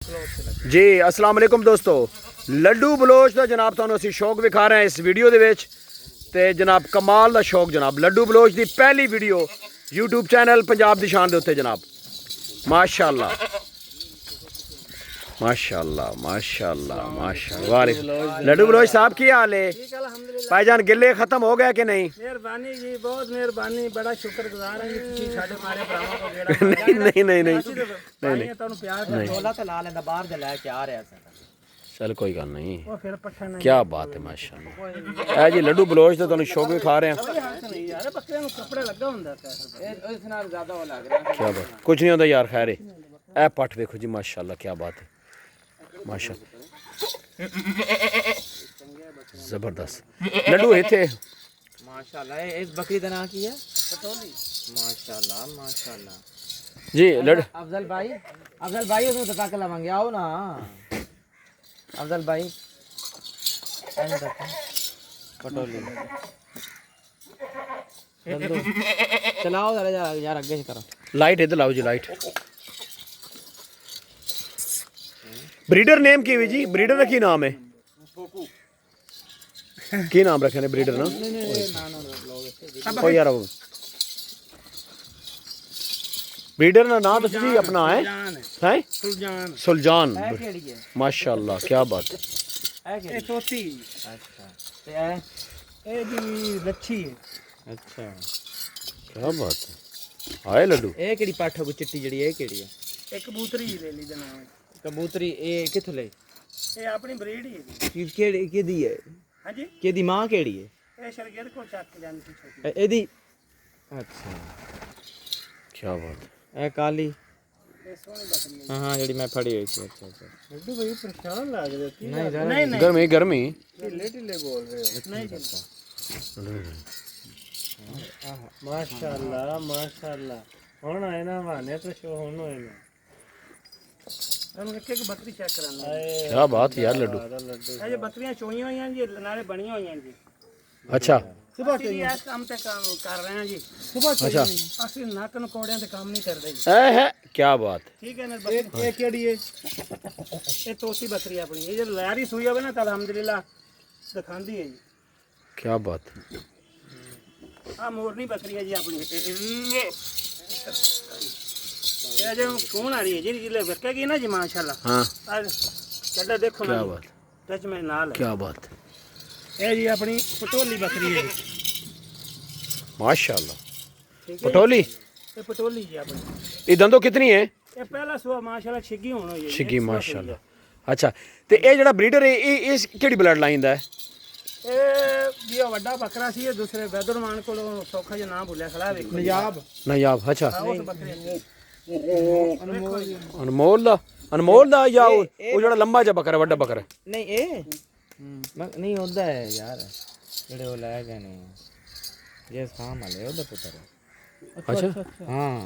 जी अस्सलाम वालेकुम दोस्तों, लड्डू बलोच का जनाब तुहानू असी शौक विखा रहे हैं इस वीडियो दे विच। ते जनाब कमाल का शौक जनाब लड्डू बलोच की पहली वीडियो यूट्यूब चैनल पंजाब दी शान दे उत्ते जनाब। माशाअल्लाह माशाअल्लाह माशाअल्लाह माशाअल्लाह। वाले लड्डू बलोच साहब की हाल है? भाईजान गिले खत्म हो गया कि नहीं? मेहरबानी जी, बहुत मेहरबानी, बड़ा शुक्रगुजार हैं जी तुसीं साडे मारे भरावां को गेड़ा नहीं नहीं नहीं नहीं नहीं तुहानू प्यार कर ढोला ते ला लेंदा बाहर दे लै के आ रहा सा। चल कोई गल नहीं, वो फिर पट्ठा नहीं क्या बात है माशाअल्लाह। ए जी लड्डू बलोच तो तुहानू शौक विखा रहे हैं। नहीं यार, बकरे नु कपड़े लगा हुंदा है इस नाल ज्यादा हो लग रहा है। क्या बात, कुछ नहीं होता यार, खैर है। ए पट देखो जी माशाअल्लाह, क्या बात है माशाअल्लाह, जबरदस्त लड्डू है थे माशाल्लाह। इस बकरी दा नाम की है? पटोली। माशाल्लाह माशाल्लाह जी। अफजल भाई उसमें तो पाके लवांगे, आओ ना अफजल भाई। पटोली चलाओ यार आगे से करो। लाइट इधर लाओ जी, लाइट। ब्रीडर नेम की हुई जी? ब्रीडर का की नाम है? की नाम रखे ने ब्रीडर ना? ओ यार वो ब्रीडर ना नाम तो जी अपना है सुलझान। सुलझान। केड़ी है? माशाअल्लाह क्या बात है। ए तोती। अच्छा ते ए जी लच्छी है। अच्छा क्या बात है। हाय लड्डू ए केड़ी पाठो को चिट्टी जड़ी ए केड़ी है? एक कबूतरी ले ली जनाब। कबूतरी ए किथों ले? ए अपनी ब्रीड ही है। केड़ी केदी है? हां जी केदी मां केड़ी है? ए शरगेर को चक के जानी थी छोटी एदी। अच्छा क्या बात है। ए काली ए सोनी बकरी। हां हां जेडी मैं फड़ी हुई थी। अच्छा अच्छा लड्डू भाई परेशान लग रहे थे। नहीं नहीं गर्मी गर्मी ढिले ढिले बोल रहे हो। नहीं माशाअल्लाह माशाअल्लाह। हुन आए ना बहाने तो शो हुन होए ना। हम एक बकरी चेक कराना। क्या बात है यार लड्डू। ये बकरियां चोईਆਂ ਹੋਈਆਂ ਜੀ, ਨਾਲੇ ਬਣੀਆਂ ਹੋਈਆਂ ਜੀ। अच्छा सुबह के इस काम पे काम कर रहे हैं जी। सुबह अच्छा ਅਸੀਂ ਨੱਕ ਨਕੋੜਿਆਂ ਤੇ ਕੰਮ ਨਹੀਂ ਕਰਦੇ ਜੀ। ए है क्या बात। ठीक है ना। ये केड़ी है? ये तोती बकरी अपनी, ये जो लारी सुई होवे ना तो अल्हम्दुलिल्लाह दिखांदी है जी। क्या बात। आ मोरनी बकरी है जी अपनी। ये जो कौन आ रही है जी जिले बकेगी ना जी माशाल्लाह। हां चलो देखो ना क्या बात। टच में नाल क्या बात। ये जी अपनी पटोली बकरी है जी। माशाल्लाह पटोली। ये पटोली जी अपनी। ये दंदो कितनी है? ये पहला सुआ माशाल्लाह छिगी होनो है। छिगी माशाल्लाह। अच्छा ते ये जेड़ा ब्रीडर है ये केड़ी ब्लड लाइन दा है? ये वड्डा बकरा सी, दूसरे बैदरमान को सौखा जो नाम भूलिया खड़ा देखो। नयाब। नयाब। अच्छा उस बकरे अनमोल दा? अनमोल दा या वो जेड़ा लंबा जा बकरा वड्डा बकरा? नहीं ए नहीं होता है यार जेड़े वो लाया गए नहीं ये शाम वाले ओदा पुत्र है। अच्छा हां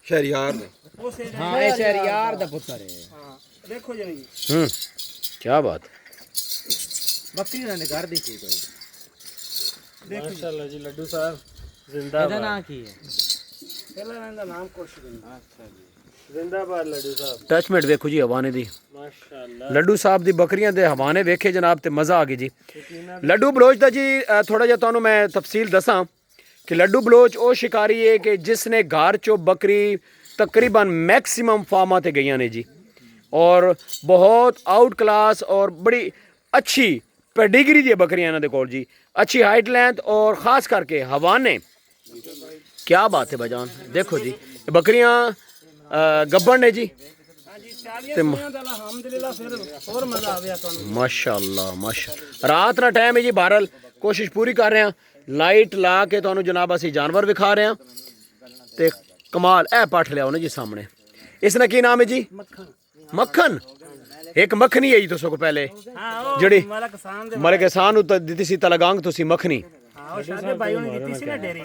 शहरियार ने। हां ये शहरियार दा पुत्र है। हां देखो जी। क्या बात। बकरी ने घर दी थी कोई। देखो माशाल्लाह जी लड्डू साहब जिंदाबाद। ਇਹਦਾ ਨਾਮ ਕੀ ਹੈ? ਪਹਿਲਾਂ ਇਹਦਾ ਨਾਮ ਕੋਸ਼ਿਸ਼। ਅੱਛਾ ਜੀ जिंदाबाद लड्डू साहब। टचमेट देखो जी हवाने दी माशाल्लाह। लड्डू साहब दी बकरियां दे हवाने वेखे जनाब ते मज़ा आ गई जी। लड्डू बलोच दा जी थोड़ा जिहा तुहानू मैं तफसील दसां कि लड्डू बलोच वो शिकारी है कि जिसने घर चो बकरी तकरीबन मैक्सिमम फार्मा ते गई ने जी, और बहुत आउट क्लास और बड़ी अच्छी पेडिग्री दी बकरियां इन्हां दे कोल जी, अच्छी हाइट लेंथ और ख़ास करके हवाने। क्या बात है भाईजान, देखो जी बकरियां गब्बन ने जी। माशाअल्लाह माशाअल्लाह। रात ना टाइम है जी, बहरहाल कोशिश पूरी कर रहे हैं, लाइट ला के तुहानू जनाब असी जानवर विखा रहे हैं ते कमाल। ए पठ लिया ना जी सामने। इसका की नाम है जी? मक्खन। एक मक्खनी है जी तो सगों पहले जड़ी मलिक एहसान दी सी तलगांग तुसी मक्खनी।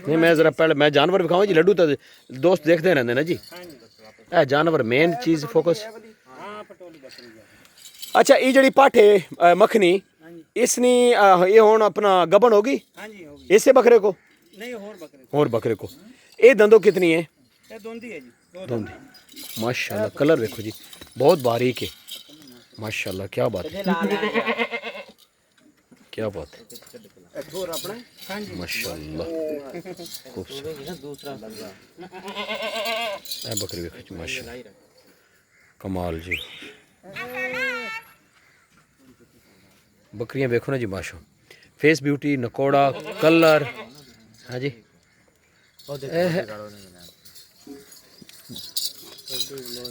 नहीं मैं जरा पहले मैं जानवर विखाऊं जी। लड्डू तो दोस्त देखते रहते ना जी। ए जानवर मेन चीज फोकस। अच्छा ये जड़ी पाठे मखनी इसनी ये हुन अपना गबन होगी इससे बकरे को? नहीं और बकरे को। ये दंदो कितनी है? ये दोंदी है जी। दोंदी माशाल्लाह। कलर देखो जी बहुत बारीक है माशाल्लाह। क्या बात है, क्या बात है माशाल्लाह। ए बकरी देखो जी माशाल्लाह, कमाल जी। बकरियां देखो ना जी माशा, फेस ब्यूटी, नकोड़ा, कलर। हाँ जी,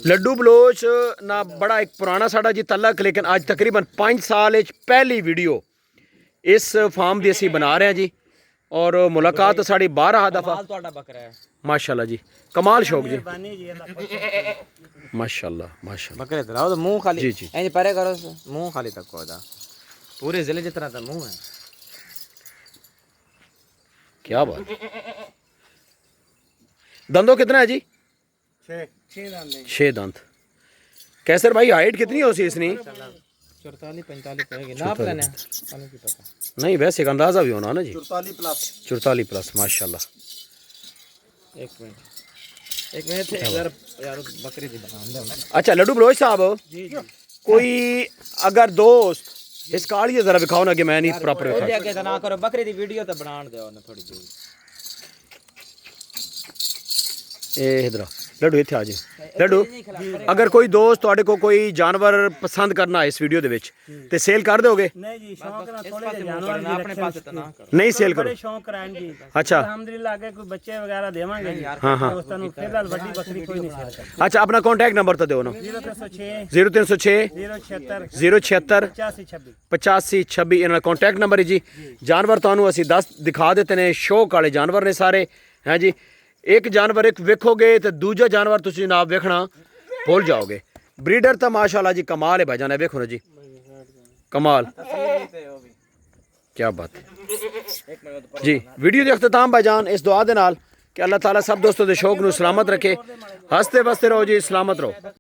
लड्डू बलोच ना बड़ा एक पुराना साड़ा जी तलक, लेकिन आज तकरीबन 5 साल पहली वीडियो इस फार्म की असी बना रहे हैं जी। और मुलाकात साड़ी 12 दफा माशाल्लाह जी, कमाल शौक जी माशाल्लाह माशाल्लाह। बकरे तो मुंह खाली जी जी ऐसे परे करो, मुंह खाली तक होता पूरे जिले जितना तो मुंह है। क्या बात, दंदों कितना है जी? 6 दांत। कैसर भाई हाइट कितनी हो सी इसने? 44-45 होएगी ना प्लान है, पानी की पता नहीं, वैसे एक अंदाजा भी होना ना जी। 44 प्लस माशाल्लाह। एक मिनट यार बकरी दी बना दो। अच्छा लड्डू बलोच साहब, कोई अगर दोस्त इस काली जरा दिखाओ ना कि मैं नहीं प्रॉपर के ना करो, बकरी दी वीडियो तो बना दो ना थोड़ी जी। ए इधर लड्डू इत्थे आ जी। लड्डू अगर कोई दोस्त ਤੁਹਾਡੇ को कोई जानवर पसंद करना है इस वीडियो ਦੇ ਵਿੱਚ ਤੇ ਸੇਲ ਕਰ ਦੋਗੇ? नहीं जी, शौक ना थोड़े से जानवर भी अपने पास तो ना करो। नहीं सेल करो? बड़े शौक कराएंगे जी। अच्छा अल्हम्दुलिल्लाह आगे कोई बच्चे वगैरह देवांगे जी। हाँ हाँ दोस्तों ਨੂੰ फिलहाल ਵੱਡੀ ਬੱਕਰੀ ਕੋਈ ਨਹੀਂ सेल करता। अच्छा अपना कॉन्टैक्ट नंबर तो दो ना। 0306 0306 076 076 8526 8526 ਇਹਨਾਂ ਦਾ ਕੰਟੈਕਟ ਨੰਬਰ ਹੈ ਜੀ। ਜਾਨਵਰ ਤੁਹਾਨੂੰ ਅਸੀਂ 10 ਦਿਖਾ ਦਿੱਤੇ ਨੇ, ਸ਼ੌਕ ਵਾਲੇ ਜਾਨਵਰ ਨੇ ਸਾਰੇ ਹੈ ਜੀ। ਇੱਕ ਜਾਨਵਰ ਇੱਕ ਵੇਖੋਗੇ ਤੇ ਦੂਜਾ ਜਾਨਵਰ ਤੁਸੀਂ ਜਨਾਬ ਵੇਖਣਾ ਭੁੱਲ ਜਾਓਗੇ। ब्रीडर तो माशाल्लाह जी कमाल है भाईजान, है देखो ना जी कमाल, क्या बात है जी। वीडियो के अख्ताम भाईजान इस दुआ दे नाल कि अल्लाह ताला सब दोस्तों के शौक नू सलामत रखे, हंसते बसते रहो जी, सलामत रहो।